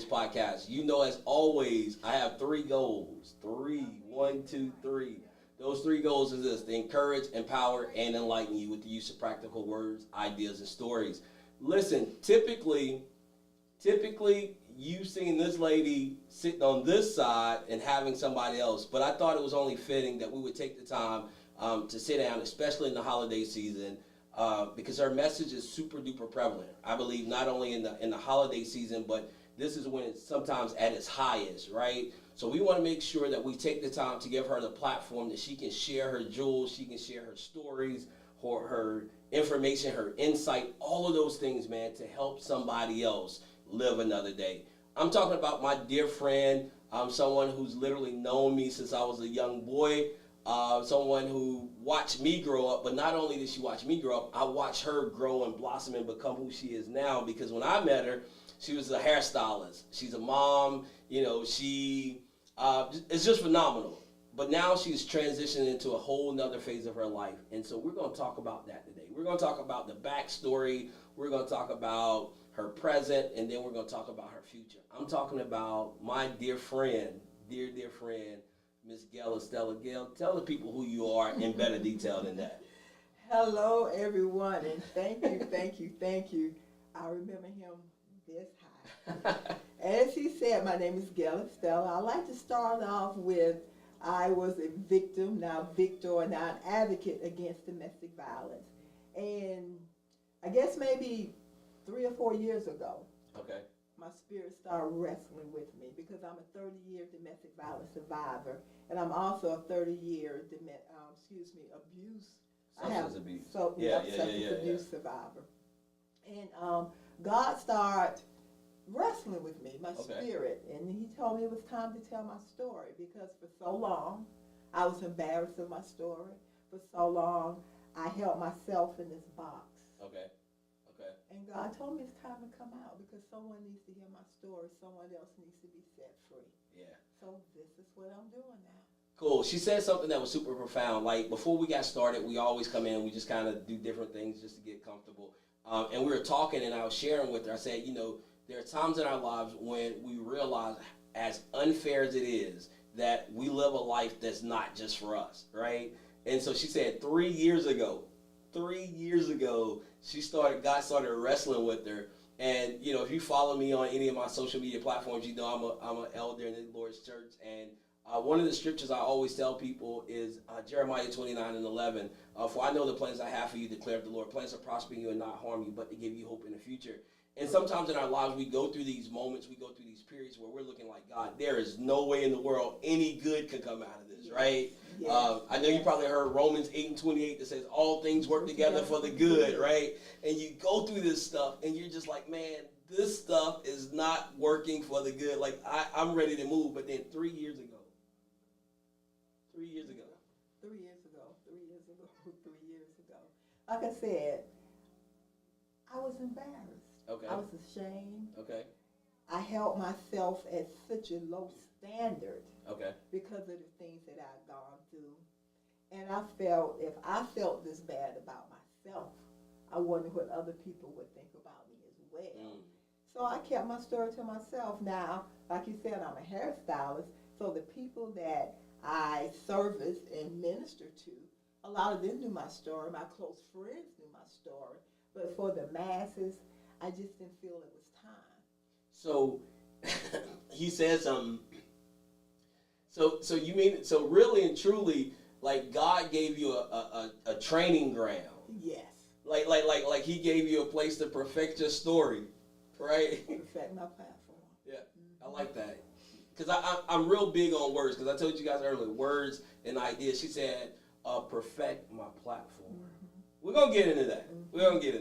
Podcast. You know, as always, I have three goals. Three, one, two, three. Those three goals is this: to encourage, empower, and enlighten you with the use of practical words, ideas, and stories. Listen, typically, you've seen this lady sitting on this side and having somebody else, but I thought it was only fitting that we would take the time to sit down, especially in the holiday season, because her message is super duper prevalent. I believe not only in the holiday season, but this is when it's sometimes at its highest, right? So we want to make sure that we take the time to give her the platform that she can share her jewels, she can share her stories, her information, her insight, all of those things, man, to help somebody else live another day. I'm talking about my dear friend, someone who's literally known me since I was a young boy, someone who watched me grow up, but not only did she watch me grow up, I watched her grow and blossom and become who she is now, because when I met her, she was a hairstylist. She's a mom. You know, she is just phenomenal. But now she's transitioning into a whole nother phase of her life. And so we're going to talk about that today. We're going to talk about the backstory. We're going to talk about her present. And then we're going to talk about her future. I'm talking about my dear friend, dear friend, Miss Gail, Estella. Gail, tell the people who you are in better detail than that. Hello, everyone. And thank you. I remember him this high. As he said, my name is Gail Estella. I like to start off with I was a victim, now victor, and now an advocate against domestic violence. And I guess maybe 3 or 4 years ago, Okay. my spirit started wrestling with me because I'm a 30-year domestic violence survivor, and I'm also a 30-year abuse. Substance abuse. Substance abuse survivor. And God started wrestling with me, my spirit, and he told me it was time to tell my story, because for so long I was embarrassed of my story. For so long I held myself in this box. Okay. And God told me it's time to come out, because someone needs to hear my story. Someone else needs to be set free. Yeah. So this is what I'm doing now. Cool. She said something that was super profound. Like, before we got started, we always come in, we just kind of do different things just to get comfortable. And we were talking, and I was sharing with her. I said, you know, there are times in our lives when we realize, as unfair as it is, that we live a life that's not just for us, right? And so she said 3 years ago, God started wrestling with her. And, you know, if you follow me on any of my social media platforms, you know I'm an elder in the Lord's church. And one of the scriptures I always tell people is Jeremiah 29:11. For I know the plans I have for you, declared the Lord, plans to prosper you and not harm you, but to give you hope in the future. And sometimes in our lives, we go through these moments, we go through these periods where we're looking like, God, there is no way in the world any good could come out of this, right? Yes. I know you probably heard Romans 8:28 that says all things work together for the good, right? And you go through this stuff, and you're just like, man, this stuff is not working for the good. Like, I'm ready to move. But then 3 years ago, like I said, I was embarrassed. Okay. I was ashamed. Okay. I held myself at such a low standard. Okay. Because of the things that I'd gone through. And I felt, if I felt this bad about myself, I wondered what other people would think about me as well. So I kept my story to myself. Now, like you said, I'm a hairstylist, so the people that I service and minister to, a lot of them knew my story. My close friends knew my story. But for the masses, I just didn't feel it was time. So he says, so you mean, so really and truly, like, God gave you a training ground. Yes. Like he gave you a place to perfect your story, right? Perfect my platform. Yeah, I like that. Because I'm real big on words, because I told you guys earlier, words and ideas. She said, perfect my platform. We're going to get into that. We're going to get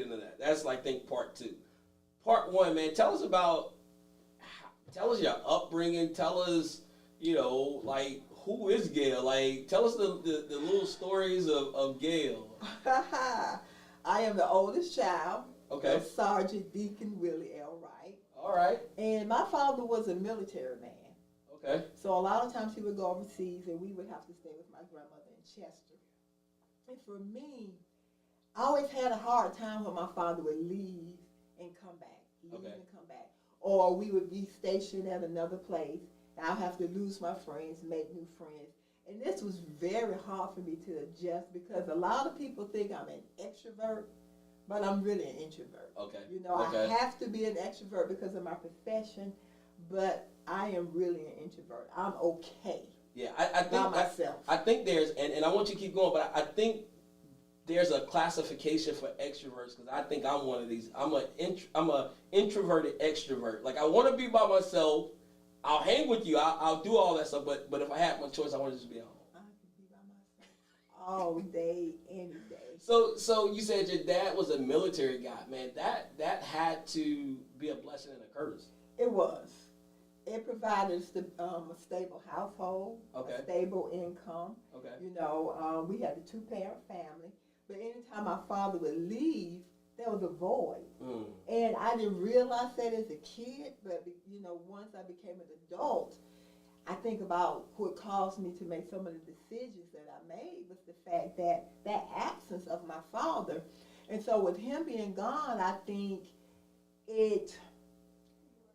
into that. That's, I think, part 2. Part 1, man, tell us your upbringing. Tell us, you know, like, who is Gail? Like, tell us the little stories of Gail. I am the oldest child. Okay. Of Sergeant Deacon Willie L. Wright. All right. And my father was a military man. Okay. So a lot of times he would go overseas, and we would have to stay with my grandmother in Chester. And for me, I always had a hard time when my father would leave and come back. or we would be stationed at another place. I'll have to lose my friends, make new friends. And this was very hard for me to adjust because a lot of people think I'm an extrovert, but I'm really an introvert. Okay. You know, I have to be an extrovert because of my profession, but I am really an introvert. I'm okay. Yeah, I think by myself. I think there's, and I want you to keep going, but I think there's a classification for extroverts because I think I'm one of these. I'm a introverted extrovert. Like I want to be by myself. I'll hang with you. I'll do all that stuff. But if I had my choice, I want to just be at home. I could be by myself all day, any day. So you said your dad was a military guy, man. That had to be a blessing and a curse. It was. It provided a stable household, Okay. a stable income. Okay. You know, we had a 2-parent family, but anytime my father would leave, there was a void. And I didn't realize that as a kid, but, you know, once I became an adult, I think about what caused me to make some of the decisions that I made was the fact that absence of my father. And so with him being gone, I think it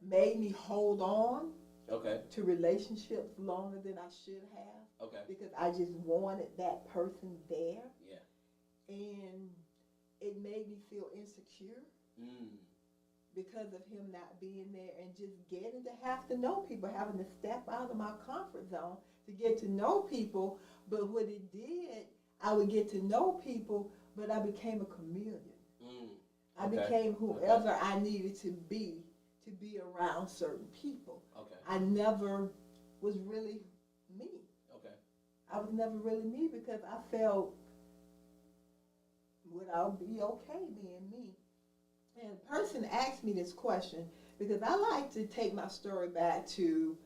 made me hold on to relationships longer than I should have. Okay. Because I just wanted that person there. Yeah. And it made me feel insecure because of him not being there and just getting to have to know people, having to step out of my comfort zone to get to know people. But what it did, I would get to know people, but I became a chameleon. I became whoever I needed to be around certain people. Okay. I never was really me. Okay. I was never really me because I felt would I be okay being me? And a person asked me this question because I like to take my story back to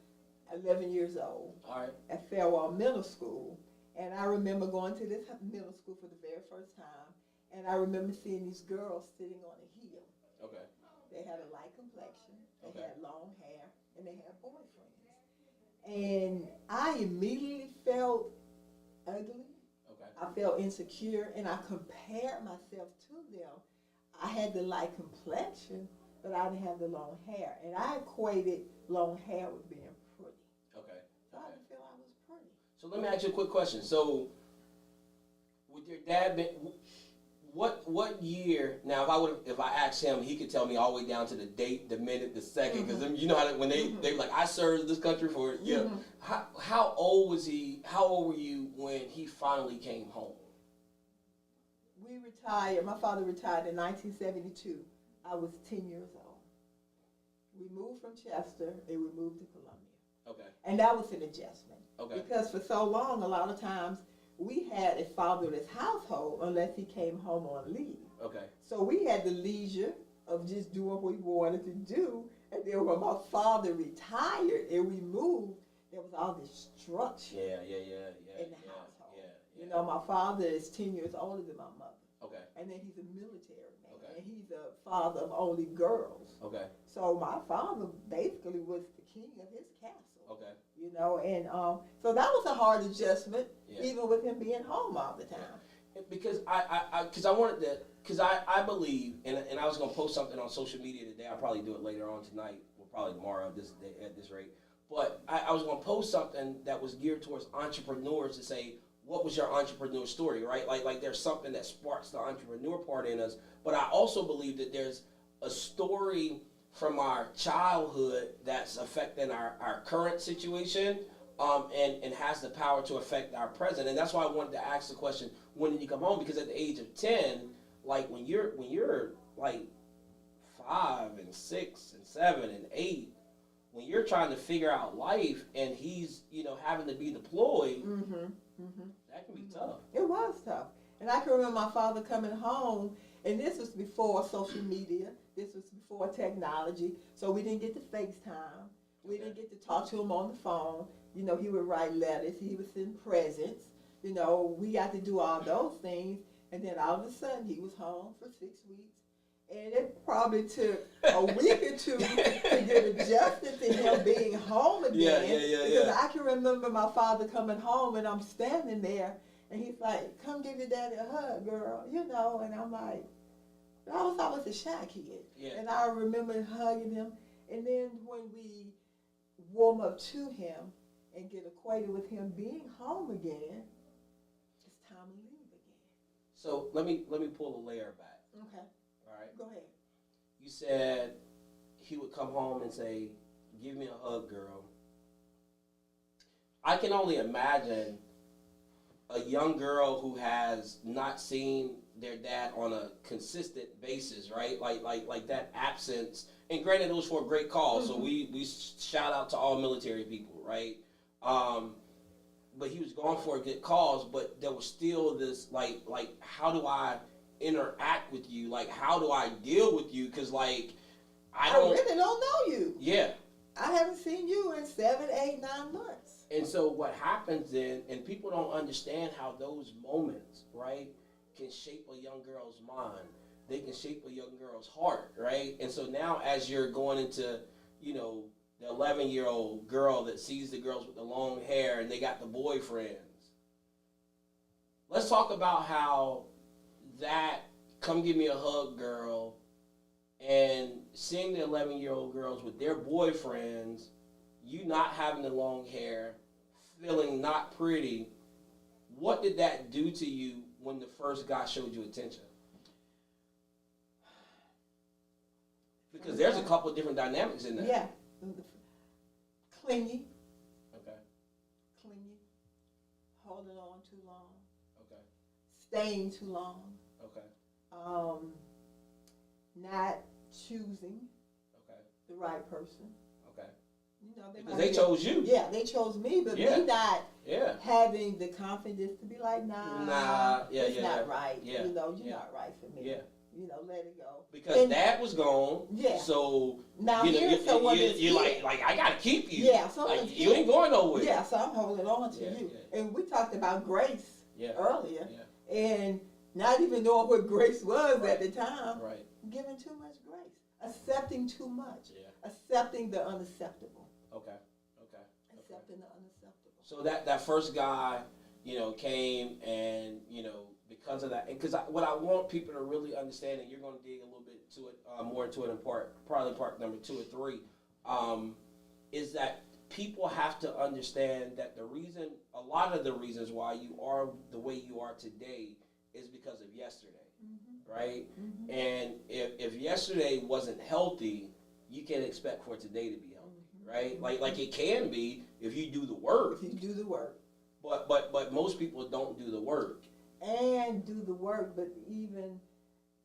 11 years old. All right. At Fairwell Middle School. And I remember going to this middle school for the very first time. And I remember seeing these girls sitting on a hill. Okay. They had a light complexion, they had long hair, and they had boyfriends. And I immediately felt ugly. Okay. I felt insecure, and I compared myself to them. I had the light complexion, but I didn't have the long hair. And I equated long hair with being pretty. Okay. So I didn't feel I was pretty. So let me ask you a quick question. So, with your dad, what year? Now, if I asked him, he could tell me all the way down to the date, the minute, the second. Because you know how when they like, I served this country for How old was he? How old were you when he finally came home? We retired. My father retired in 1972. I was 10 years old. We moved from Chester and we moved to Columbia. Okay. And that was an adjustment. Okay. Because for so long, a lot of times, we had a fatherless household unless he came home on leave. Okay. So we had the leisure of just doing what we wanted to do. And then when my father retired and we moved, there was all this structure in the household. Yeah. You know, my father is 10 years older than my mother. Okay. And then he's a military man. Okay. And he's a father of only girls. Okay. So my father basically was the king of his castle. Okay. You know, and so that was a hard adjustment, Yeah. even with him being home all the time. Because I wanted to, because I believe, and I was going to post something on social media today. I'll probably do it later on tonight, or probably tomorrow at this rate. But I was going to post something that was geared towards entrepreneurs to say, what was your entrepreneur story, right? Like there's something that sparks the entrepreneur part in us. But I also believe that there's a story from our childhood that's affecting our current situation, and has the power to affect our present. And that's why I wanted to ask the question, when did you come home? Because at the age of 10, like when you're like 5 and 6 and 7 and 8, when you're trying to figure out life and he's, having to be deployed, that can be tough. It was tough. And I can remember my father coming home, and this was before social media. This was before technology. So we didn't get to FaceTime. We didn't get to talk to him on the phone. He would write letters. He would send presents. We got to do all those things. And then all of a sudden, he was home for 6 weeks. And it probably took a week or two to get adjusted to him being home again. Because I can remember my father coming home, and I'm standing there, and he's like, "Come give your daddy a hug, girl," and I'm like, I was a shy kid. Yeah. And I remember hugging him, And then when we warm up to him and get acquainted with him being home again, it's time to leave again. So let me pull a layer back. Okay. All right. Go ahead. You said he would come home and say, "Give me a hug, girl." I can only imagine a young girl who has not seen their dad on a consistent basis, right? Like that absence. And granted, it was for a great cause, so we shout out to all military people, right? But he was gone for a good cause, but there was still this like how do I interact with you? Like, how do I deal with you? Because like I really don't know you. Yeah. I haven't seen you in 7, 8, 9 months. And so what happens then, and people don't understand how those moments, right, can shape a young girl's mind. They can shape a young girl's heart, right? And so now as you're going into, you know, the 11-year-old girl that sees the girls with the long hair and they got the boyfriends. Let's talk about how that come give me a hug girl and seeing the 11-year-old girls with their boyfriends, you not having the long hair, feeling not pretty, what did that do to you when the first guy showed you attention? Because there's a couple of different dynamics in there. Yeah. Clingy. Okay. Clingy. Holding on too long. Okay. Staying too long. Okay. Not choosing Okay. the right person. Okay. You know, Because they chose you. Yeah, they chose me, but Yeah. me not Yeah. having the confidence to be like, nah, it's not right. Yeah. You know, you're Yeah. not right for me. Yeah. You know, let it go. Because Dad was gone. Yeah. So now you know, here's someone that's you're here. like I gotta keep you. Yeah, someone's like, you ain't going nowhere. Yeah, so I'm holding on to Yeah, you. yeah. And we talked about grace Yeah. earlier. Yeah. And not even knowing what grace was at the time. Right. Giving too much grace. Accepting too much. Yeah. Accepting the unacceptable. Okay. Okay. Accepting the unacceptable. So that first guy, you know, came and, you know, because of that, and because what I want people to really understand, and you're going to dig a little bit to it, more into it in probably part number 2 or 3, is that people have to understand that a lot of the reasons why you are the way you are today is because of yesterday, right? Mm-hmm. And if yesterday wasn't healthy, you can't expect for today to be healthy, right? Like it can be if you do the work. If you do the work. But most people don't do the work. And do the work, but even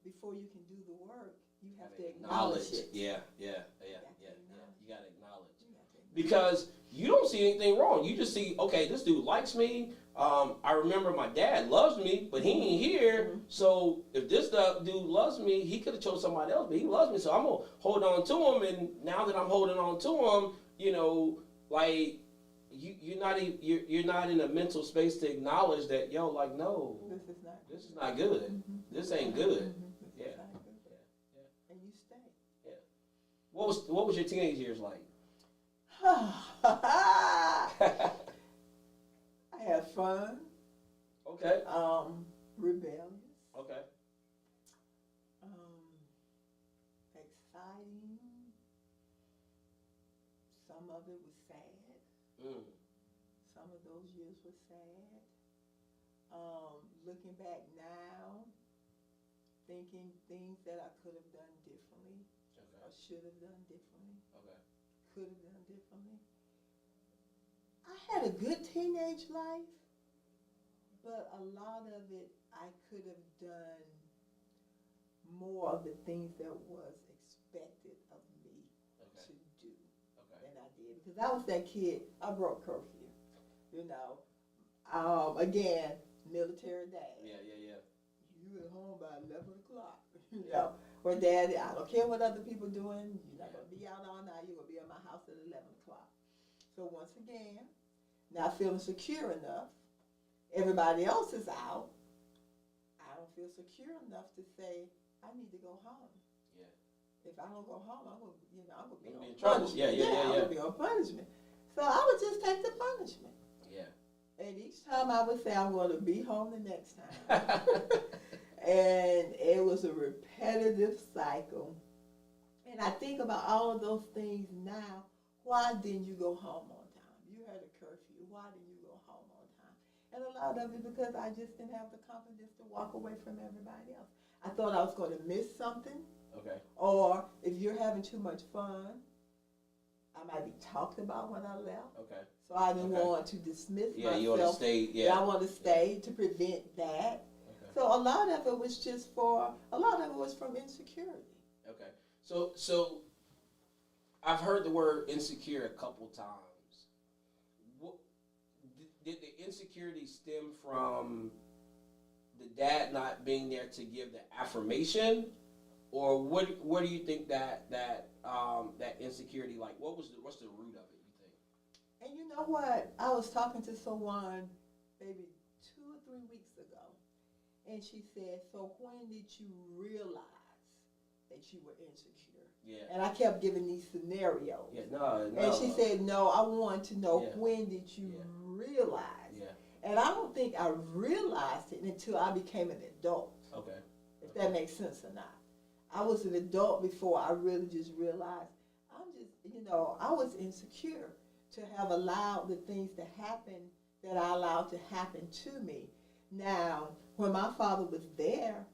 before you can do the work, you have to acknowledge it. Yeah. You got to acknowledge. Acknowledge. Because you don't see anything wrong. You just see, okay, this dude likes me. I remember my dad loves me, but he ain't here. Mm-hmm. So if this dude loves me, he could have chose somebody else, but he loves me, so I'm gonna hold on to him. And now that I'm holding on to him, you know, like you're not in a mental space to acknowledge that, yo, like, no, this is not good. Mm-hmm. This ain't good. Mm-hmm. Yeah. Yeah. And you stay. Yeah. What was your teenage years like? I had fun. Okay. Rebellious. Okay. Exciting. Some of it was sad. Some of those years were sad. Looking back now, thinking things that I could have done differently. Okay. Or should have done differently. Okay. Could have done differently. I had a good teenage life, but a lot of it I could have done more of the things that was expected of me to do than I did. Because I was that kid, I broke curfew, you know. Again, military dad. Yeah. You at home by 11 o'clock, you know. Or Dad, I don't care what other people doing, you're not going to be out all night, you're going to be at my house at 11 o'clock. So once again, not feeling secure enough, everybody else is out, I don't feel secure enough to say, I need to go home. Yeah. If I don't go home, I'm going to be on trouble. punishment. Yeah. I'm going to be on punishment. So I would just take the punishment. Yeah. And each time I would say, I'm going to be home the next time. And it was a repetitive cycle. And I think about all of those things now. Why didn't you go home on time? You had a curfew. Why didn't you go home on time? And a lot of it because I just didn't have the confidence to walk away from everybody else. I thought I was going to miss something. Okay. Or if you're having too much fun, I might be talked about when I left. Okay. So I didn't want to dismiss myself. You want to stay. Yeah. I want to stay to prevent that. Okay. So a lot of it was from insecurity. Okay. So I've heard the word insecure a couple times. Did the insecurity stem from the dad not being there to give the affirmation, or what do you think that insecurity, like, what's the root of it, you think? And you know what? I was talking to someone maybe 2 or 3 weeks ago, and she said, "So when did you realize that you were insecure?" Yeah. And I kept giving these scenarios. Yeah, no. And she said, "No, I want to know when did you realize?" Yeah. And I don't think I realized it until I became an adult. Okay. If that makes sense or not. I was an adult before I really just realized I was insecure to have allowed the things to happen that I allowed to happen to me. Now, when my father was there,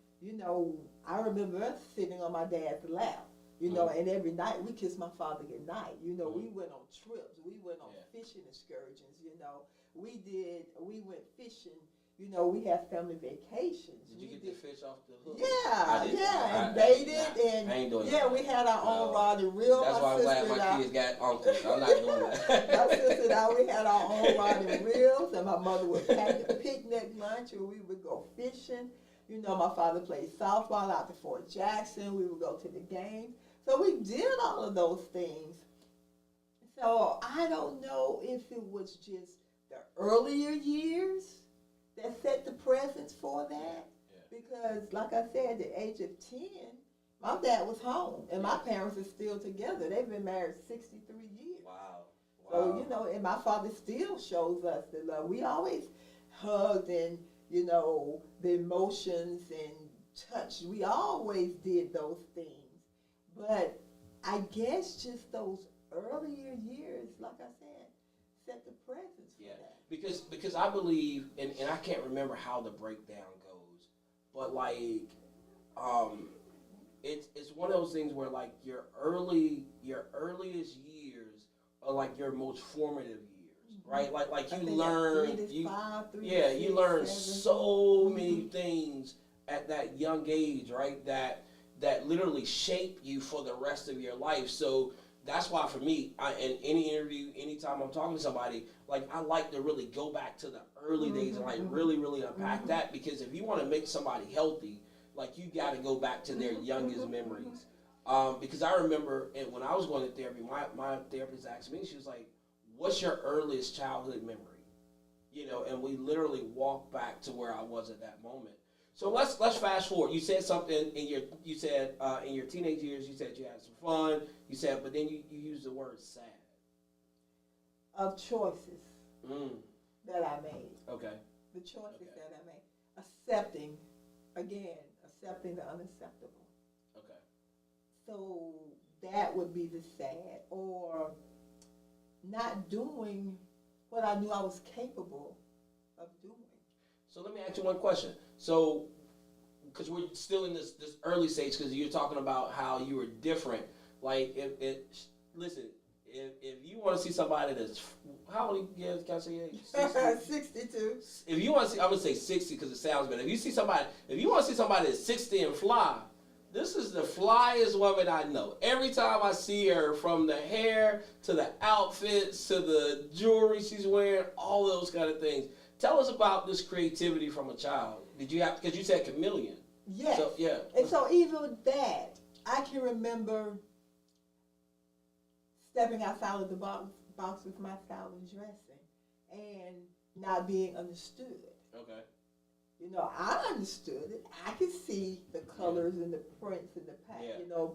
I remember us sitting on my dad's lap, and every night we kissed my father goodnight. We went on trips. We went on fishing excursions, we went fishing. We had family vacations. Did you get the fish off the hook? And baited, and I ain't doing that. we had our own rod and reel. That's why I'm glad my kids got uncles. I'm not doing that. My sister and I, we had our own rod and reels, and my mother would pack the picnic lunch, and we would go fishing. My father played softball out to Fort Jackson. We would go to the games. So we did all of those things. So I don't know if it was just the earlier years that set the presence for that. Because, like I said, at the age of 10, my dad was home, and my parents are still together. They've been married 63 years. Wow. So, and my father still shows us the love. We always hugged and, the emotions and touch. We always did those things. But I guess just those earlier years, like I said, set the presence for that. Because I believe, and I can't remember how the breakdown goes, but like, it's one of those things where like your earliest years are like your most formative years, right? Like you learn, you learn so many things at that young age, right? That literally shape you for the rest of your life. So that's why for me, in any interview, anytime I'm talking to somebody, like I like to really go back to the early days and like really, really unpack that, because if you want to make somebody healthy, like you got to go back to their youngest memories. Because I remember, and when I was going to therapy, my therapist asked me, she was like, "What's your earliest childhood memory?" And we literally walked back to where I was at that moment. So let's fast forward. You said something in your teenage years. You said you had some fun. You said, but then you used the word sad. Of choices that I made. Okay. The choices that I made. Accepting the unacceptable. Okay. So that would be the sad, or not doing what I knew I was capable of doing. So let me ask you one question. So, because we're still in this early stage, because you're talking about how you were different. Like, listen, if you want to see somebody that's, how old can I say age? 62. If you want to see, I'm going to say 60 because it sounds better. If you want to see somebody that's 60 and fly, this is the flyest woman I know. Every time I see her, from the hair to the outfits to the jewelry she's wearing, all those kind of things. Tell us about this creativity from a child. Did you have, because you said chameleon. Yes. So, yeah. And so even with that, I can remember stepping outside of the box with my style of dressing and not being understood. Okay. I understood it. I could see the colors and the prints and the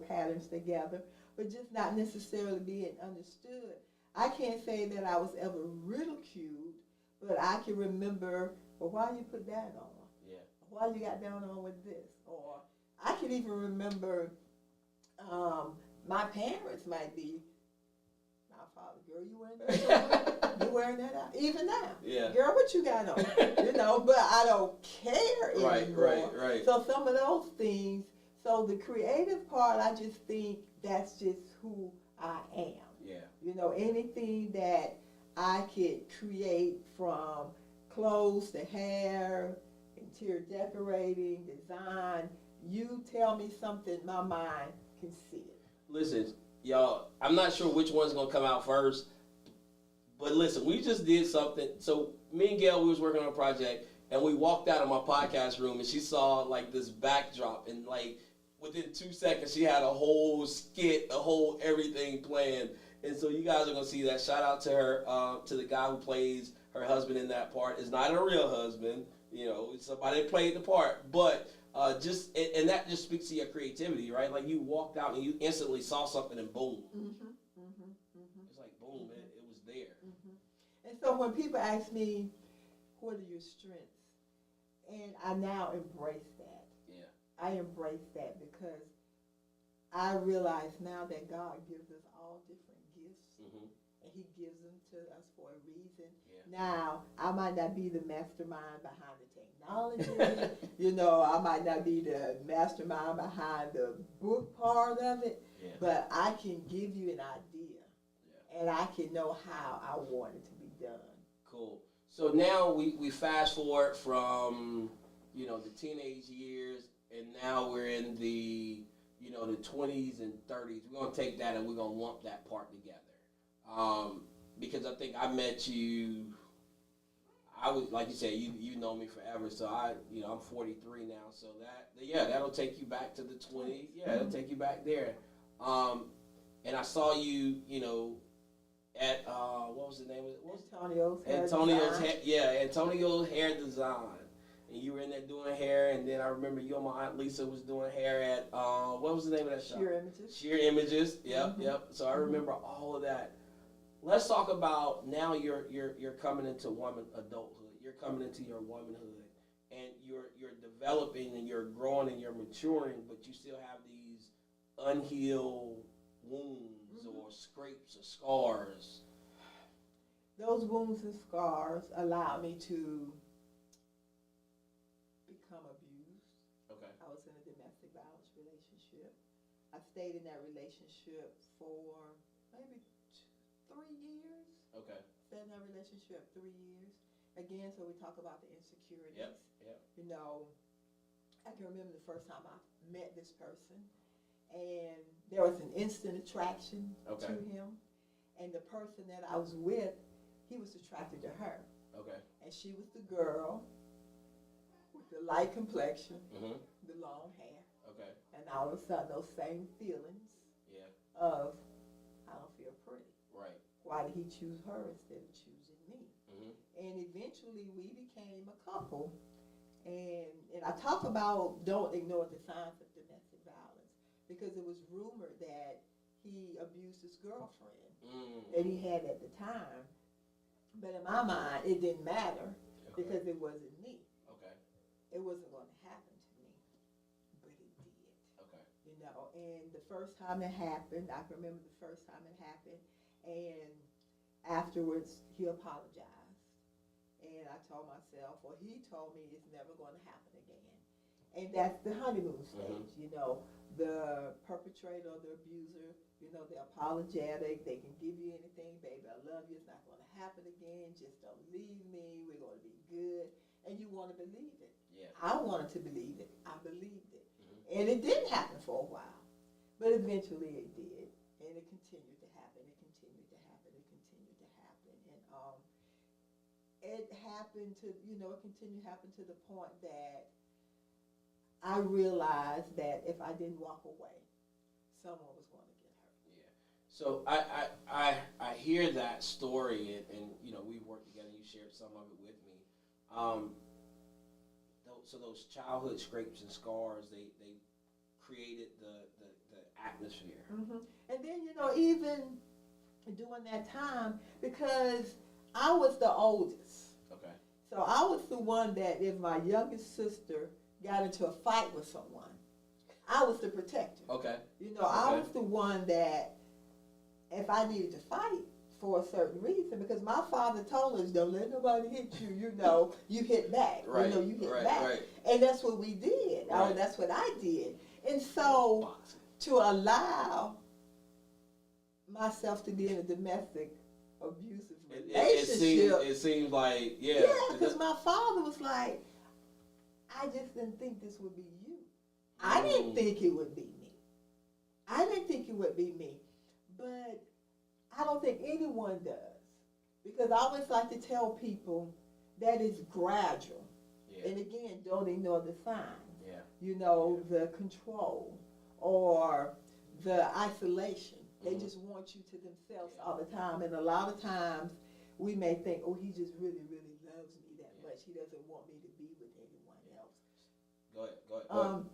patterns together, but just not necessarily being understood. I can't say that I was ever ridiculed, but I can remember, well, why you put that on? Yeah. Why you got down on with this? Or I can even remember my parents might be, my father, girl, you wearing that? You wearing that out? Even now. Yeah. Girl, what you got on? But I don't care anymore. Right. So some of those things, so the creative part, I just think that's just who I am. Yeah. Anything that I could create from clothes to hair, interior decorating, design, you tell me something, my mind can see it. Listen, y'all, I'm not sure which one's going to come out first, but listen, we just did something. So me and Gail, we was working on a project, and we walked out of my podcast room, and she saw, like, this backdrop, and, like, within 2 seconds, she had a whole skit, a whole everything planned. And so you guys are going to see that. Shout out to her, to the guy who plays her husband in that part. It's not a real husband, it's somebody that played the part. But and that just speaks to your creativity, right? Like you walked out and you instantly saw something and boom. It's like boom, it was there. And so when people ask me, what are your strengths? And I now embrace that. Yeah. I embrace that because I realize now that God gives us all different gifts, and He gives them to us for a reason. Yeah. Now, I might not be the mastermind behind the technology, I might not be the mastermind behind the book part of it, but I can give you an idea, and I can know how I want it to be done. Cool. So now we fast forward from, the teenage years, and now we're in the, the 20s and 30s. We're going to take that and we're going to lump that part together. Because I think I met you, I was, like you said, you know me forever, so I'm 43 now, so that'll take you back to the 20s. Yeah, it'll take you back there. And I saw you, at, what was the name of it? Antonio's Hair Design. And you were in there doing hair, and then I remember you and my Aunt Lisa was doing hair at, what was the name of that shop? Sheer Images. Yep. So I remember all of that. Let's talk about now you're coming into adulthood. You're coming into your womanhood, and you're developing and you're growing and you're maturing, but you still have these unhealed wounds or scrapes or scars. Those wounds and scars allow me to become abused. Okay. I was in a domestic violence relationship. I stayed in that relationship for maybe 3 years. Okay. Stayed in that relationship 3 years. Again, so we talk about the insecurities. Yep. I can remember the first time I met this person, and there was an instant attraction to him. And the person that I was with, he was attracted to her. Okay. And she was the girl with the light complexion, the long hair. Okay. And all of a sudden, those same feelings of, I don't feel pretty. Right. Why did he choose her instead of choosing me? And eventually, we became a couple. And I talk about don't ignore the signs of domestic violence, because it was rumored that he abused his girlfriend that he had at the time. But in my mind, it didn't matter because it wasn't me. Okay. It wasn't going to happen to me, but it did. Okay. And the first time it happened, I can remember the first time it happened, and afterwards he apologized. And I told myself, well, he told me it's never going to happen again. And that's the honeymoon stage, The perpetrator or the abuser, they're apologetic. They can give you anything. Baby, I love you. It's not going to happen again. Just don't leave me. We're going to be good. And you want to believe it. Yeah. I wanted to believe it. I believed it. And it didn't happen for a while. But eventually it did. And it continued to happen. It continued to happen. It continued to happen. And it happened to, it continued to happen to the point that I realized that if I didn't walk away, someone was going to get hurt. Yeah. So I hear that story, and we've worked together. You shared some of it with me. So those childhood scrapes and scars, they created the atmosphere. And then even during that time, because I was the oldest. Okay. So I was the one that if my youngest sister got into a fight with someone, I was the protector. Okay. You know, I was the one that, if I needed to fight for a certain reason, because my father told us, don't let nobody hit you, you know, you hit back. Right. You know, you hit back. Right. And that's what we did. Right. Or that's what I did. And so, to allow myself to be in a domestic abusive relationship. It seems like, yeah. Yeah, because my father was like, I just didn't think this would be you. I didn't think it would be me. I didn't think it would be me. But I don't think anyone does. Because I always like to tell people that it's gradual. Yeah. And again, don't ignore the signs. Yeah. You know, the control or the isolation. They just want you to themselves all the time. And a lot of times we may think, oh, he just really, really loves me that much. He doesn't want me to be with anyone else. Go ahead.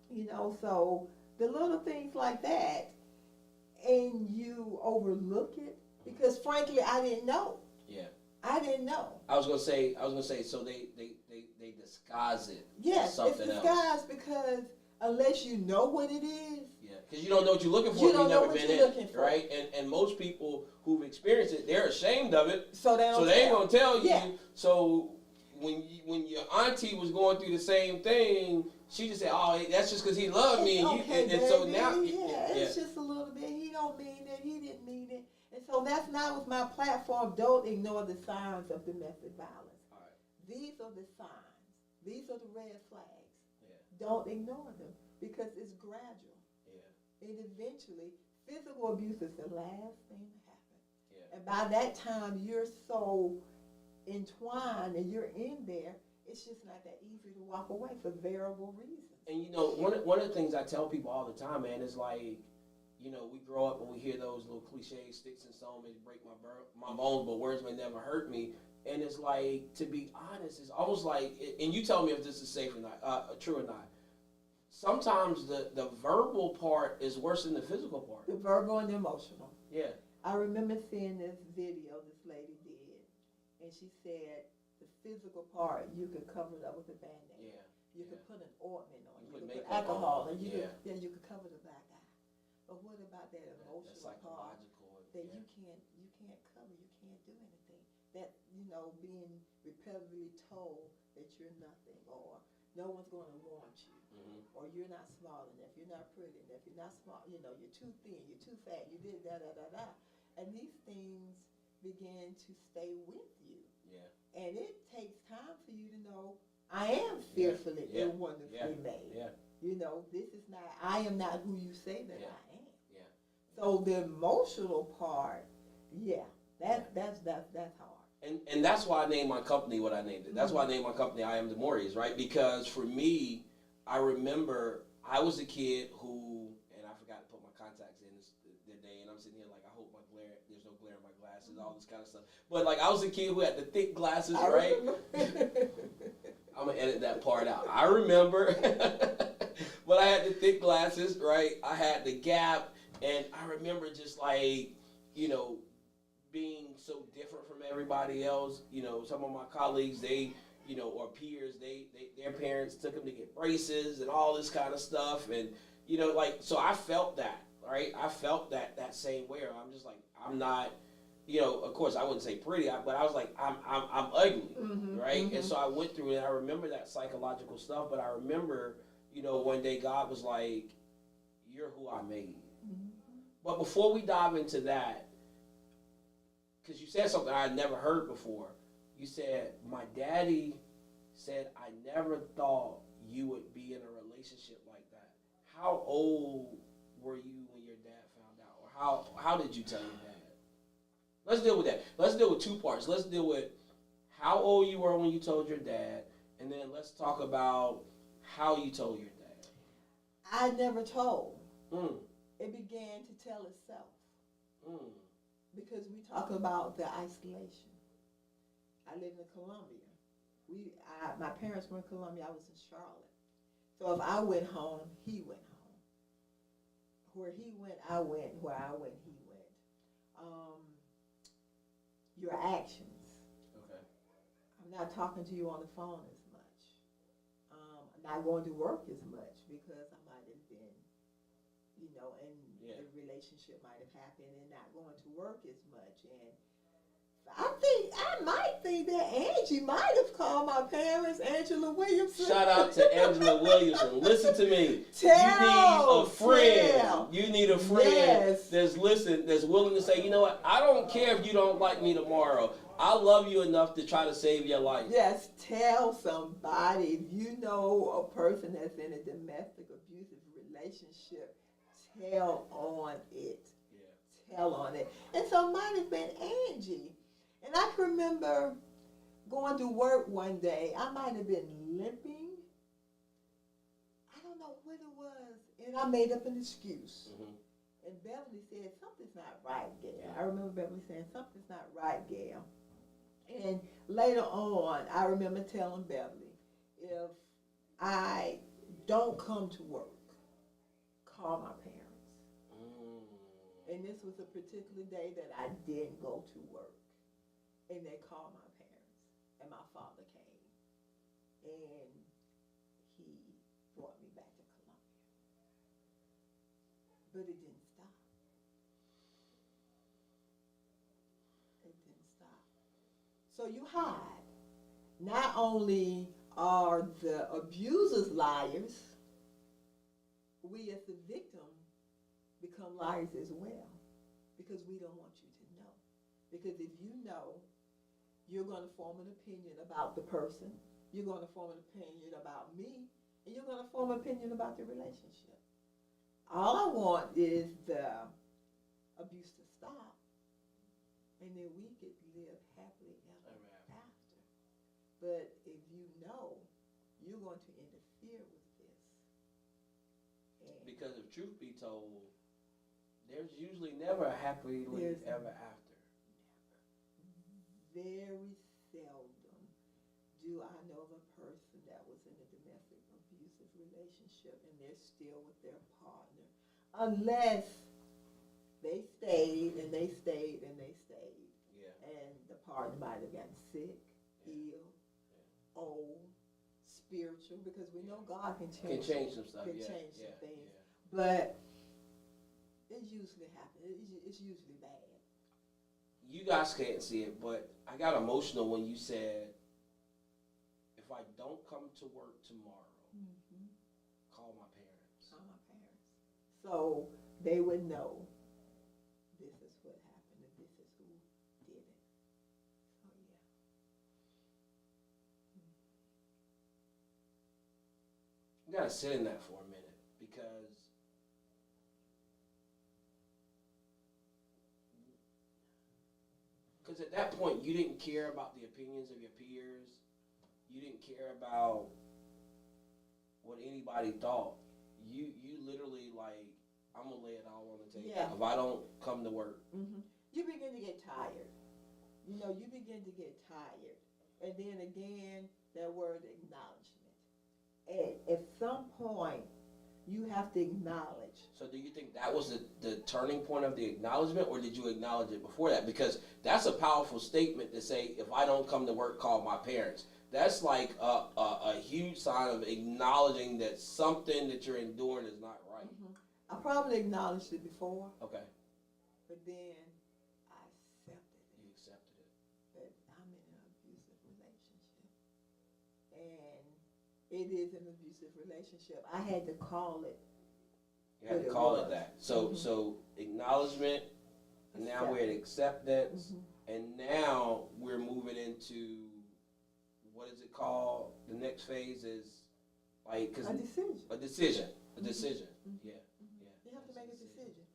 You know, so the little things like that, and you overlook it because frankly, I didn't know. Yeah. I didn't know. I was gonna say, so they disguise it. Yes, as something it's disguised because unless you know what it is. Yeah, because you don't know what you're looking for. You don't know what you're looking for, right? And most people who've experienced it, they're ashamed of it. So they ain't gonna tell you. Yeah. So when your auntie was going through the same thing, she just said, "Oh, that's just because he loved me," and so now, it's just a little bit. He don't mean it. He didn't mean it. And so that's now with my platform. Don't ignore the signs of domestic violence. All right. These are the signs. These are the red flags. Yeah. Don't ignore them because it's gradual. Yeah. And eventually, physical abuse is the last thing to happen. Yeah. And by that time, you're so entwined and you're in there, it's just not that easy to walk away for variable reasons. And you know, one of the things I tell people all the time, man, is like, you know, we grow up and we hear those little cliches, sticks and stones may break my bones, but words may never hurt me. And it's like, to be honest, it's almost like, and you tell me if this is safe or not, true or not. Sometimes the verbal part is worse than the physical part. The verbal and the emotional. Yeah. I remember seeing this video this lady did, and she said the physical part you could cover it up with a Band-Aid. Yeah. You could put an ointment on. You could put alcohol, and you could cover the black eye. But what about that emotional part that you can't cover? You can't do anything. That, you know, being repetitively told that you're nothing, or no one's going to want you, or you're not smart enough, you're not pretty enough, you're not smart, you know, you're too thin, you're too fat, you did da. And these things begin to stay with you. Yeah. And it takes time for you to know, I am fearfully and wonderfully made. Yeah. You know, this is not, I am not who you say that I am. Yeah. So the emotional part, that's hard. And that's why I named my company what I named it. That's why I named my company iamdemorrious, right? Because for me, I remember I was a kid who, and I forgot to put my contacts in the day, and I'm sitting here like, I hope there's no glare in my glasses, all this kind of stuff. But like, I was a kid who had the thick glasses, right? I'm gonna edit that part out. I remember, but I had the thick glasses, right? I had the gap, and I remember just like, you know, being so different from everybody else. You know, some of my colleagues, they, you know, or peers, their parents took them to get braces and all this kind of stuff, and you know, like, so I felt that, right? I felt that same way. I'm just like, I'm not, you know, of course I wouldn't say pretty, but I was like, I'm ugly, right? And so I went through it, and I remember that psychological stuff, but I remember, you know, one day God was like, you're who I made. But before we dive into that, because you said something I had never heard before. You said, my daddy said, I never thought you would be in a relationship like that. How old were you when your dad found out? Or how did you tell your dad? Let's deal with that. Let's deal with two parts. Let's deal with how old you were when you told your dad, and then let's talk about how you told your dad. I never told. It began to tell itself. Because we talk about the isolation. I lived in Columbia. My parents were in Columbia. I was in Charlotte. So if I went home, he went home. Where he went, I went. Where I went, he went. Your actions. Okay. I'm not talking to you on the phone as much. I'm not going to work as much because I might have been and Yeah. the relationship might have happened and not going to work as much. And I might think that Angie might have called my parents, Angela Williamson. Shout out to Angela Williamson. Listen to me. Tell, you need a friend. tell. You need a friend Yes. that's willing to say, you know what? I don't care if you don't like me tomorrow. I love you enough to try to save your life. Yes, tell somebody. If you know a person that's in a domestic abusive relationship, tell on it. Yeah. Tell on it. And so mine has been Angie. And I can remember going to work one day. I might have been limping. I don't know what it was. And I made up an excuse. Mm-hmm. And Beverly said, something's not right, Gail. I remember Beverly saying, something's not right, Gail. And later on, I remember telling Beverly, if I don't come to work, call my parents. And this was a particular day that I didn't go to work. And they called my parents. And my father came. And he brought me back to Columbia. But it didn't stop. It didn't stop. So you hide. Not only are the abusers liars, we as the victim become liars as well, because we don't want you to know. Because if you know, you're going to form an opinion about the person, you're going to form an opinion about me, and you're going to form an opinion about the relationship. All I want is the abuse to stop, and then we could live happily ever after. But if you know, you're going to interfere with this. And because if truth be told, there's usually never a happily ever after. Very seldom do I know of a person that was in a domestic abusive relationship and they're still with their partner, unless they stayed and they stayed and they stayed. Yeah. And the partner might have gotten sick, ill, old, spiritual, because we know God can change some stuff. can Yeah. change some Yeah. things. Yeah. But it usually happens. It's usually bad. You guys can't see it, but I got emotional when you said, if I don't come to work tomorrow, call my parents. Call my parents. So they would know this is what happened and this is who did it. So yeah. You gotta sit in that for a minute, because at that point you didn't care about the opinions of your peers. You didn't care about what anybody thought. You literally like, I'm gonna lay it all on the table. Yeah. If I don't come to work. You begin to get tired. You begin to get tired. And then again, that word acknowledgement. At some point, you have to acknowledge. So do you think that was the turning point of the acknowledgement, or did you acknowledge it before that? Because that's a powerful statement to say, if I don't come to work, call my parents. That's like a huge sign of acknowledging that something that you're enduring is not right. I probably acknowledged it before. Okay. But then I accepted it. You accepted it. That I'm in an abusive relationship. And it is an abusive relationship. I had to call it. You had to call it that. So acknowledgement, and now we're at acceptance, and now we're moving into, what is it called? The next phase is like, cause a decision. A decision. Yeah. You have to make a decision.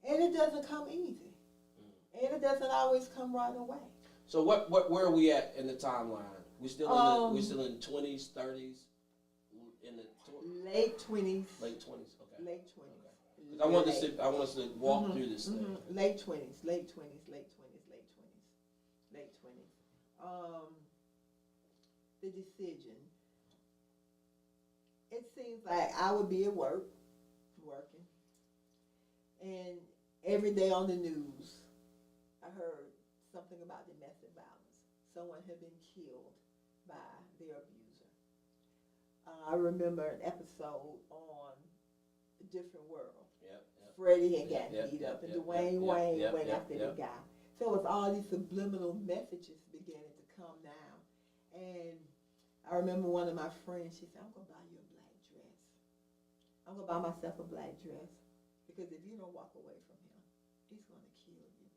And it doesn't come easy. And it doesn't always come right away. So where are we at in the timeline? We still in 20s, 30s, in the late 20s. Late 20s. Okay. Late 20s. Okay. I want us to walk through this thing. Late 20s. The decision. It seems like I would be at work, working, and every day on the news, I heard something about domestic violence. Someone had been killed by their abuser. I remember an episode on different world. Yep. Freddie had gotten beat up, and Dwayne Wayne went after the guy. So it's all these subliminal messages beginning to come now. And I remember one of my friends, she said, I'm going to buy you a black dress. I'm going to buy myself a black dress, because if you don't walk away from him, he's going to kill you.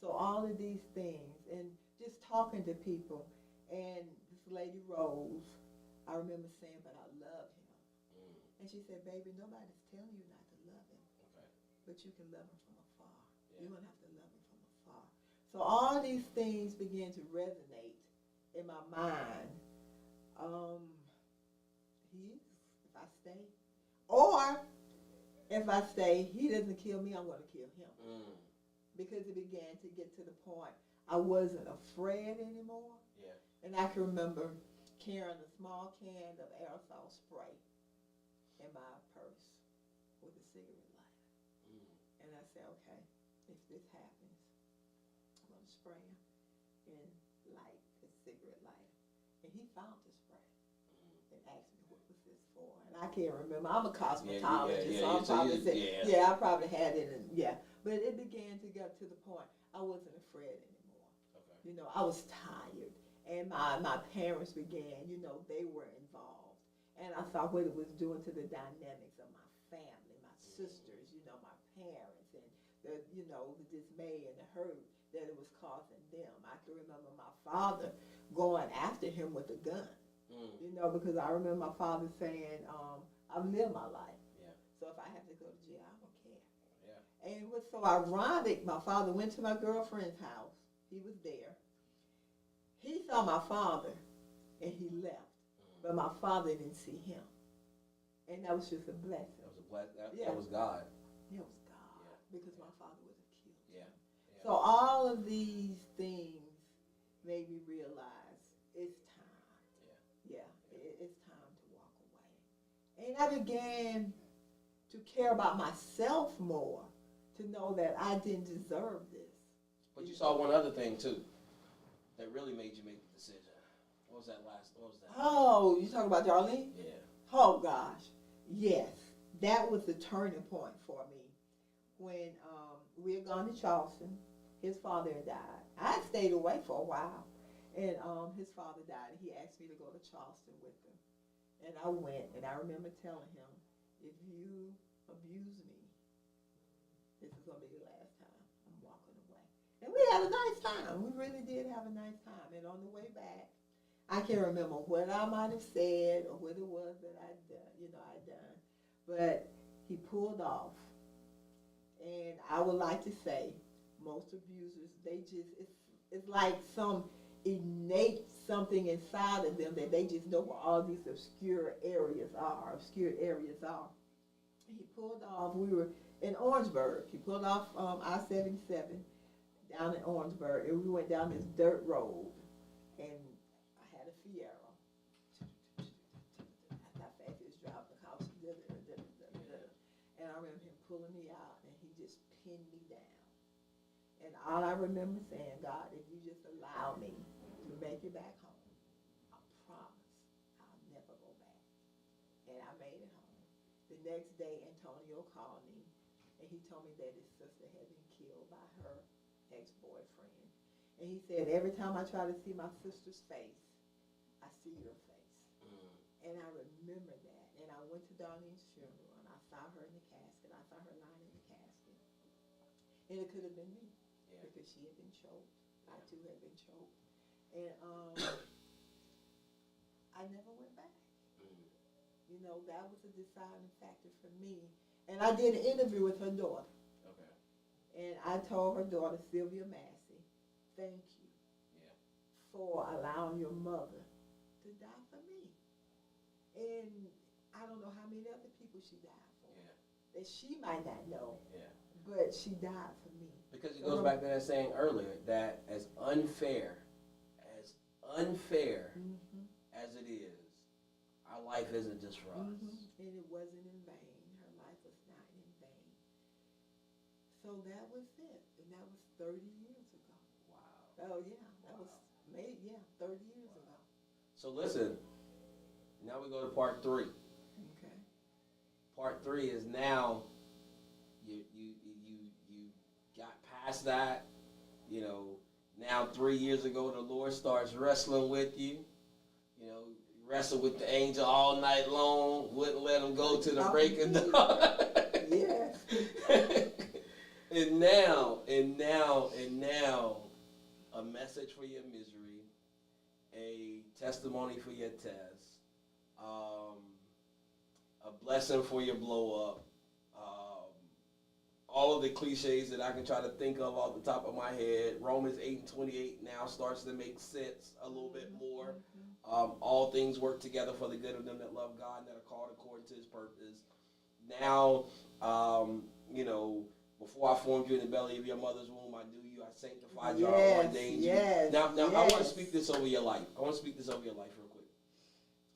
So all of these things, and just talking to people. And this lady Rose, I remember saying, but I love him. And she said, baby, nobody's telling you not to love him. Okay. But you can love him from afar. Yeah. You don't have to love him from afar. So all these things began to resonate in my mind. If I stay. Or if I stay, he doesn't kill me, I'm going to kill him. Because it began to get to the point I wasn't afraid anymore. Yeah. And I can remember carrying a small can of aerosol spray in my purse with a cigarette lighter. And I said, okay, if this happens, I'm going to spray him and light the cigarette lighter. And he found the spray and asked me, what was this for? And I can't remember. I'm a cosmetologist, so I'm probably saying, I probably had it. But it began to get to the point I wasn't afraid anymore. Okay. You know, I was tired. And my parents began, they were involved. And I saw what it was doing to the dynamics of my family, my sisters, my parents, and the dismay and the hurt that it was causing them. I can remember my father going after him with a gun, because I remember my father saying, I've lived my life. Yeah. So if I have to go to jail, I don't care. Yeah. And it was so ironic. My father went to my girlfriend's house. He was there. He saw my father, and he left. But my father didn't see him. And that was just a blessing. That was a blessing. That was God. It was God. Yeah. Because my father would have killed him. Yeah. So all of these things made me realize it's time. It's time to walk away. And I began to care about myself more, to know that I didn't deserve this. But you saw one other thing, too, that really made you make the decision. What was that? Oh, you talking about Darlene? Yeah. Oh, gosh. Yes. That was the turning point for me. When we had gone to Charleston, his father had died. I had stayed away for a while. And his father died, and he asked me to go to Charleston with him. And I went, and I remember telling him, if you abuse me, this is going to be the last time. I'm walking away. And we had a nice time. We really did have a nice time. And on the way back, I can't remember what I might have said or what it was that I'd done. But he pulled off. And I would like to say, most abusers, it's like some innate something inside of them that they just know where all these obscure areas are. And he pulled off. We were in Orangeburg. He pulled off I-77 down in Orangeburg, and we went down this dirt road, and I had a Fiero. That's how fast he was driving the house. And I remember him pulling me out, and he just pinned me down. And all I remember saying, God, if you just allow me to make it back home, I promise I'll never go back. And I made it home. The next day, Antonio called me, and he told me that his sister had been killed by her ex-boyfriend. And he said, every time I try to see my sister's face, I see your face. And I remember that. And I went to Darlene's funeral, and I saw her in the casket. I saw her lying in the casket. And it could have been me, because she had been choked. I, too, had been choked. And I never went back. That was a deciding factor for me. And I did an interview with her daughter. Okay. And I told her daughter, Sylvia Massey, thank you for allowing your mother to die for me. And I don't know how many other people she died for. That she might not know. But she died for me. Because it goes back to that saying earlier, that as unfair as it is, our life isn't just for us. And it wasn't in vain. Her life was not in vain. So that was it. And that was 30 years ago. Wow. Oh, yeah. That was 30 years ago. So listen, now we go to part 3. Okay. part 3 is now you got past that. You know, now 3 years ago, the Lord starts wrestling with you. You know, wrestled with the angel all night long, wouldn't let him go to the break of dawn. Yes. and now, a message for your misery, a testimony for your test, a blessing for your blow up. All of the cliches that I can try to think of off the top of my head. Romans 8:28 now starts to make sense a little bit more. All things work together for the good of them that love God and that are called according to his purpose. Now, you know, before I formed you in the belly of your mother's womb, I knew you, I sanctified you, I ordained you. Now I want to speak this over your life. I want to speak this over your life real quick.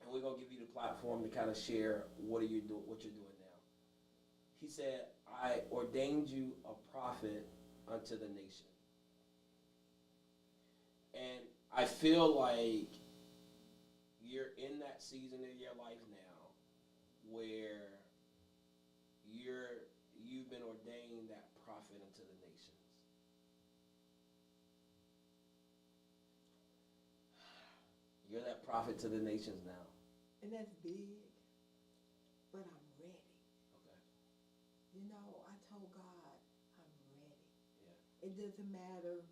And we're going to give you the platform to kind of share what you're doing now. He said, I ordained you a prophet unto the nation. And I feel like you're in that season of your life now where you've been ordained that prophet unto the nations. You're that prophet to the nations now. And that's big, but I'm ready. Okay. You know, I told God, I'm ready. Yeah. It doesn't matter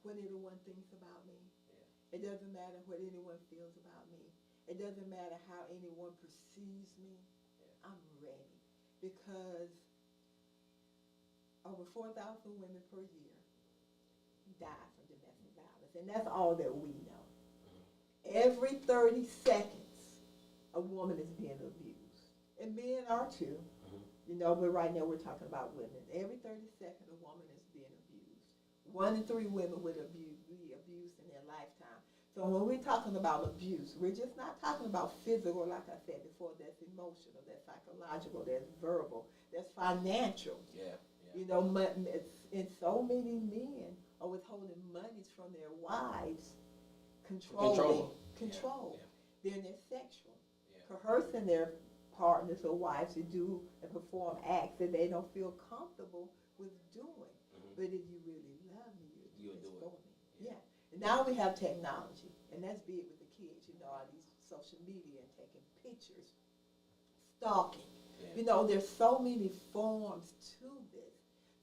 what anyone thinks about me. Yeah. It doesn't matter what anyone feels about me. It doesn't matter how anyone perceives me. Yeah. I'm ready. Because over 4,000 women per year die from domestic violence. And that's all that we know. Every 30 seconds, a woman is being abused. And men are too. You know, but right now we're talking about women. Every 30 seconds, a woman is being abused. 1 in 3 women would be abused in their lifetime. So when we're talking about abuse, we're just not talking about physical, like I said before. That's emotional, that's psychological, that's verbal, that's financial. Yeah. You know, and so many men are withholding monies from their wives, control. Yeah. Then they're sexual, coercing their partners or wives to do and perform acts that they don't feel comfortable with doing. But if you really love me, you'll do it for me. Yeah. And now we have technology, and that's big with the kids. You know, all these social media and taking pictures, stalking. Yeah. You know, there's so many forms to this.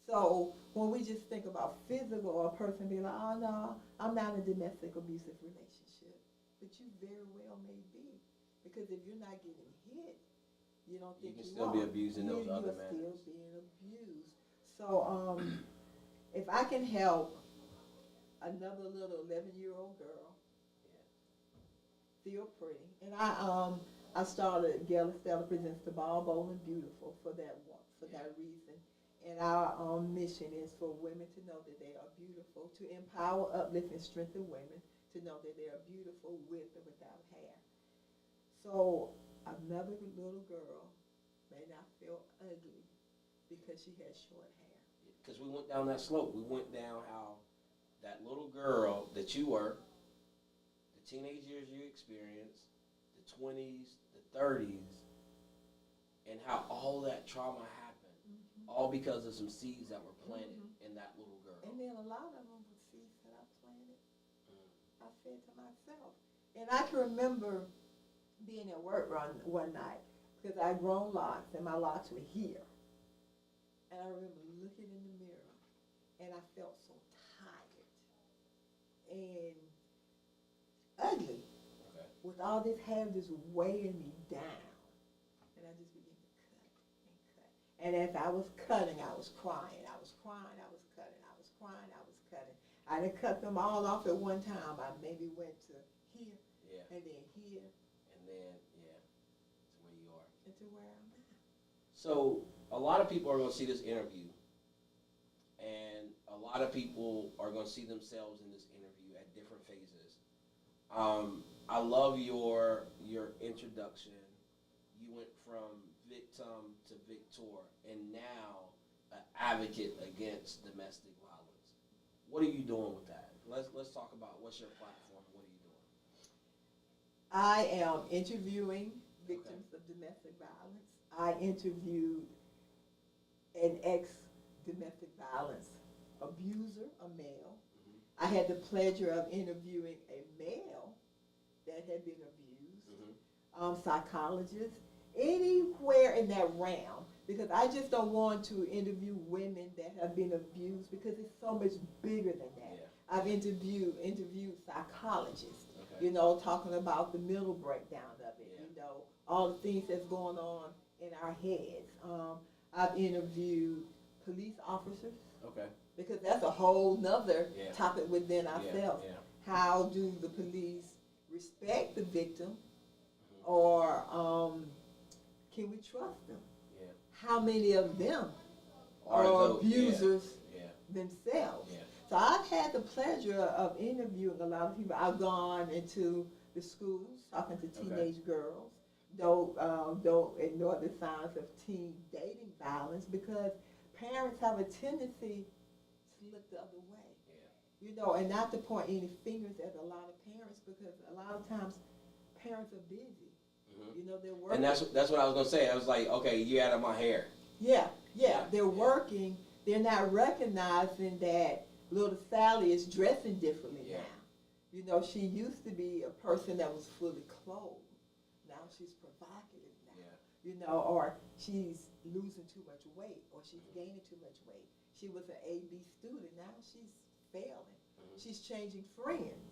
So when we just think about physical, or a person being like, oh no, I'm not in a domestic abusive relationship, but you very well may be, because if you're not getting hit, you don't think you can still be abusing those other men. You're still being abused. So if I can help another little 11-year-old girl feel pretty, and I started Gail Estella Presents the Ball Bold and Beautiful for that reason. And our mission is for women to know that they are beautiful, to empower, uplift, and strengthen women to know that they are beautiful with or without hair. So another little girl may not feel ugly because she has short hair. Because we went down that slope. We went down how that little girl that you were, the teenage years you experienced, the 20s, the 30s, and how all that trauma happened, all because of some seeds that were planted in that little girl. And then a lot of them were seeds that I planted. I said to myself. And I can remember being at work one night, because I had grown locks, and my locks were here. And I remember looking in the mirror, and I felt so tired and ugly. Okay. With all this hair just weighing me down. And I just began to cut and cut. And as I was cutting, I was crying. I was crying, I was cutting. I was crying, I was cutting. I didn't cut them all off at one time. I maybe went to here, and then here. And then, to where you are. And to where I'm at. So a lot of people are going to see this interview, and a lot of people are going to see themselves in this interview at different phases. I love your introduction. You went from victim to victor, and now an advocate against domestic violence. What are you doing with that? Let's talk about what's your platform. What are you doing? I am interviewing victims of domestic violence. I interviewed an ex-domestic violence abuser, a male. I had the pleasure of interviewing a male that had been abused, psychologists, anywhere in that realm, because I just don't want to interview women that have been abused because it's so much bigger than that. Yeah. I've interviewed psychologists, you know, talking about the mental breakdown of it, you know, all the things that's going on in our heads. I've interviewed police officers. Because that's a whole nother topic within ourselves. How do the police respect the victim, or can we trust them? How many of them are abusers themselves? So I've had the pleasure of interviewing a lot of people. I've gone into the schools talking to teenage girls. Don't ignore the signs of teen dating violence, because parents have a tendency look the other way, you know, and not to point any fingers at a lot of parents, because a lot of times parents are busy, you know, they're working. And that's what I was gonna say. I was like, okay, you out of my hair. They're working. They're not recognizing that little Sally is dressing differently now. You know, she used to be a person that was fully clothed. Now she's provocative now, you know, or she's losing too much weight, or she's gaining too much weight. She was an A.B. student. Now she's failing. She's changing friends.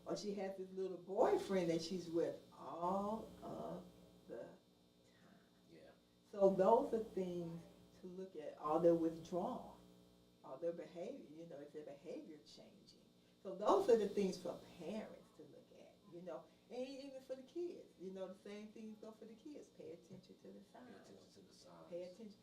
Or she has this little boyfriend that she's with all of the time. So those are things to look at. Are they withdrawn? Are their behavior, you know, is their behavior changing? So those are the things for parents to look at, you know, and even for the kids. You know, the same things go for the kids. Pay attention to the signs. Pay attention.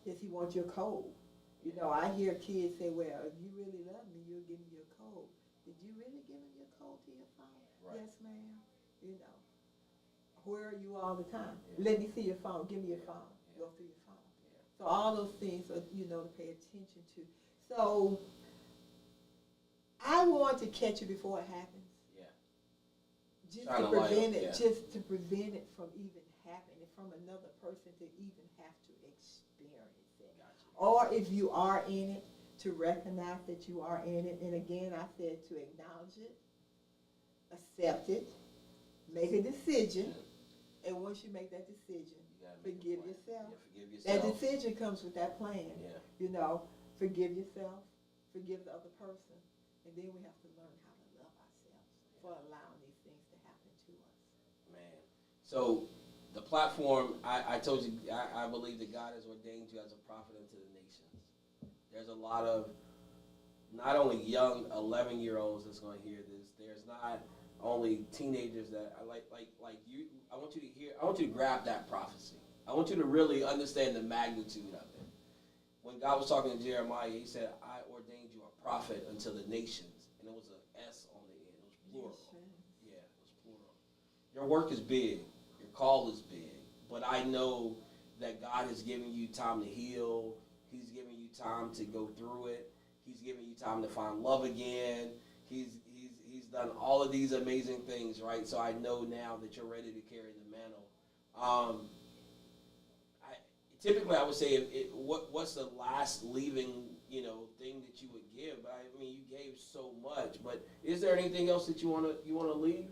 Does he want your code? You know, I hear kids say, well, if you really love me, you'll give me your code. Did you really give him your code to your phone? Yes, ma'am. You know, where are you all the time? Let me see your phone. Give me your phone. Go through your phone. So all those things are, you know, to pay attention to. So I want to catch it before it happens. Just to prevent it, just to prevent it from even happening, from another person to even have to experience it. Or if you are in it, to recognize that you are in it. And again, I said to acknowledge it, accept it, make a decision, and once you make that decision, forgive yourself. That decision comes with that plan. You know, forgive yourself, forgive the other person, and then we have to learn how to love ourselves for allowing these things to happen to us. Man, so the platform, I told you, I believe that God has ordained you as a prophet unto the nations. There's a lot of not only young 11-year-olds that's going to hear this. There's not only teenagers that like you. I want you to hear. I want you to grab that prophecy. I want you to really understand the magnitude of it. When God was talking to Jeremiah, he said, I ordained you a prophet unto the nations. And it was an S on the end. It was plural. Yeah, it was plural. Your work is big. Your call is big. But I know that God has given you time to heal. He's giving you time to go through it. He's giving you time to find love again. He's done all of these amazing things, right? So I know now that you're ready to carry the mantle. Typically, I would say, what's the last leaving, thing that you would give? But I mean, you gave so much. But is there anything else that you wanna leave?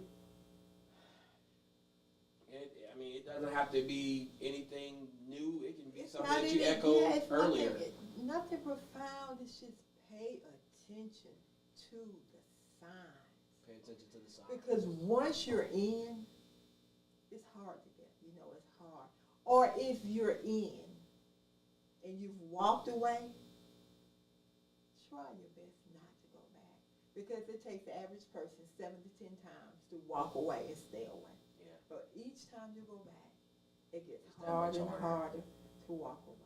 It doesn't have to be anything new. It can be something that you echoed earlier. Nothing profound. It's just pay attention to the signs. Pay attention to the signs. Because once you're in, it's hard to get. It's hard. Or if you're in and you've walked away, try your best not to go back. Because it takes the average person 7 to 10 times to walk away and stay away. Yeah. But each time you go back, it gets harder and harder to walk away.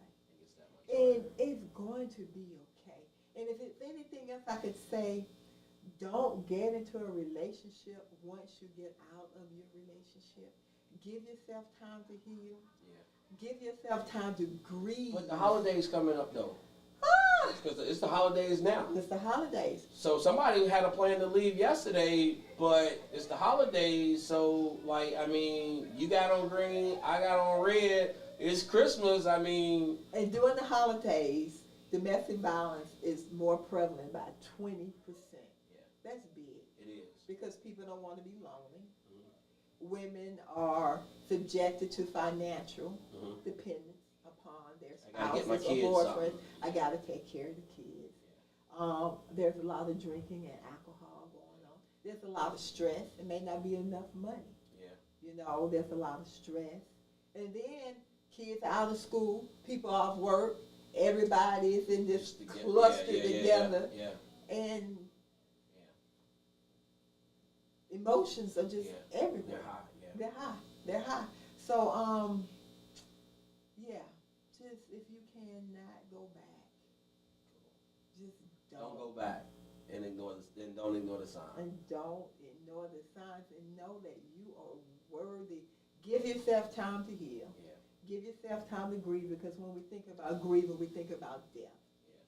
And it's going to be okay. And if it's anything else I could say, don't get into a relationship once you get out of your relationship. Give yourself time to heal. Yeah. Give yourself time to grieve. But the holidays coming up, though. Because it's the holidays now. It's the holidays. So somebody had a plan to leave yesterday, but it's the holidays. So, like, I mean, you got on green, I got on red. It's Christmas. I mean. And during the holidays, domestic violence is more prevalent by 20%. Yeah. That's big. It is. Because people don't want to be lonely. Mm-hmm. Women are subjected to financial dependence upon their spouses or boyfriends. I got to take care of the kids. Yeah. There's a lot of drinking and alcohol going on. There's a lot of stress. It may not be enough money. Yeah. You know, there's a lot of stress. And then kids are out of school, people off work, everybody is in this cluster together. And emotions are just everywhere. They're high. They're high. So, just if you cannot go back, just don't go back and don't ignore the signs. And don't ignore the signs, and know that you are worthy. Give yourself time to heal. Yeah. Give yourself time to grieve, because when we think about grieving, we think about death. Yeah.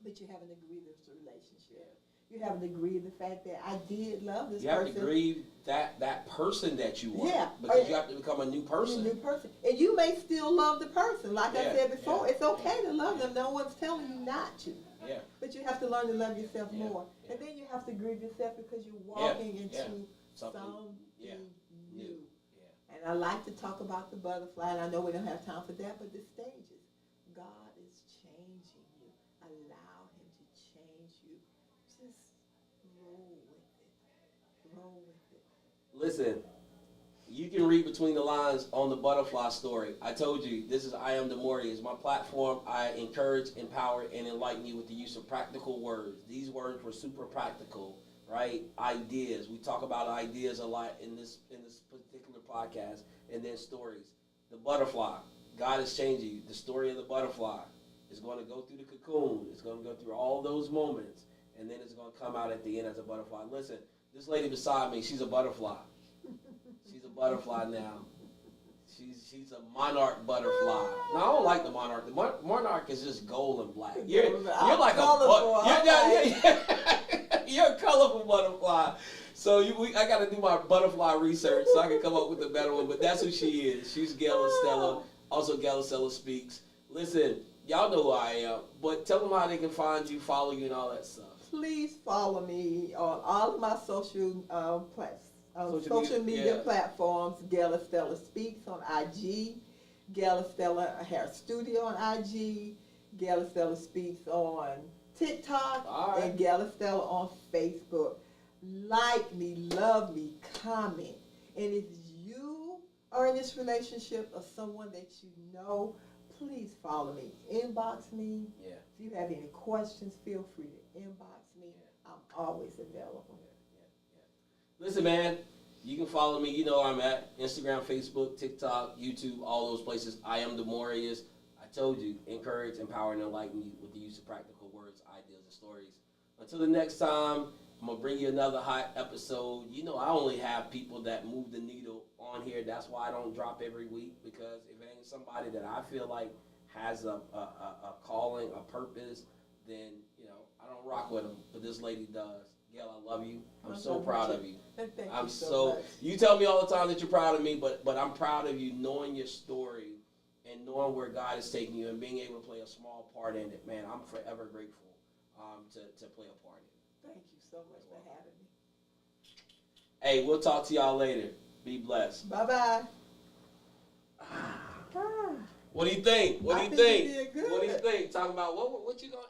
But you haven't agreed with the relationship. Yeah. You haven't agreed the fact that I did love this person. You have to grieve that person that you want. Yeah. Because you have to become a new person. A new person. And you may still love the person. Like I said before, it's okay to love them. No one's telling you not to. Yeah. But you have to learn to love yourself more. Yeah. And then you have to grieve yourself because you're walking into something new. Yeah. And I like to talk about the butterfly, and I know we don't have time for that, but the stages. God is changing you. Allow him to change you. Just roll with it. Roll with it. Listen, you can read between the lines on the butterfly story. I told you, this is iamdemorrious. My platform, I encourage, empower, and enlighten you with the use of practical words. These words were super practical, right? Ideas. We talk about ideas a lot in this particular podcast, and then stories. The butterfly. God is changing you. The story of the butterfly is going to go through the cocoon. It's going to go through all those moments, and then it's going to come out at the end as a butterfly. Listen, this lady beside me, she's a butterfly. She's a butterfly now. She's a monarch butterfly. No, I don't like the monarch. The monarch is just gold and black. You're like you're a colorful butterfly. So I got to do my butterfly research so I can come up with a better one. But that's who she is. She's Gail Estella. Also, Gail Estella Speaks. Listen, y'all know who I am. But tell them how they can find you, follow you, and all that stuff. Please follow me on all of my social media platforms. Gail Estella Speaks on IG. Gail Estella herStory on IG. Gail Estella Speaks on TikTok. And Gail Estella on Facebook. Like me, love me, comment. And if you are in this relationship or someone that you know, please follow me. Inbox me. Yeah. If you have any questions, feel free to inbox me. Yeah. I'm always available. Yeah. Listen, man, you can follow me. You know I'm at Instagram, Facebook, TikTok, YouTube, all those places. iamdemorrious. I told you, encourage, empower, and enlighten you with the use of practical words, ideas, and stories. Until the next time, I'm going to bring you another hot episode. You know, I only have people that move the needle on here. That's why I don't drop every week, because if it ain't somebody that I feel like has a calling, a purpose, then, you know, I don't rock with them. But this lady does. Gail, I love you. I'm so proud of you. Thank you so much. You tell me all the time that you're proud of me, but I'm proud of you knowing your story and knowing where God is taking you and being able to play a small part in it. Man, I'm forever grateful to play a part in it. Thank you so much for having me. Hey, we'll talk to y'all later. Be blessed. Bye-bye. What do you think? What do you think? What do you think? Talking about what you gonna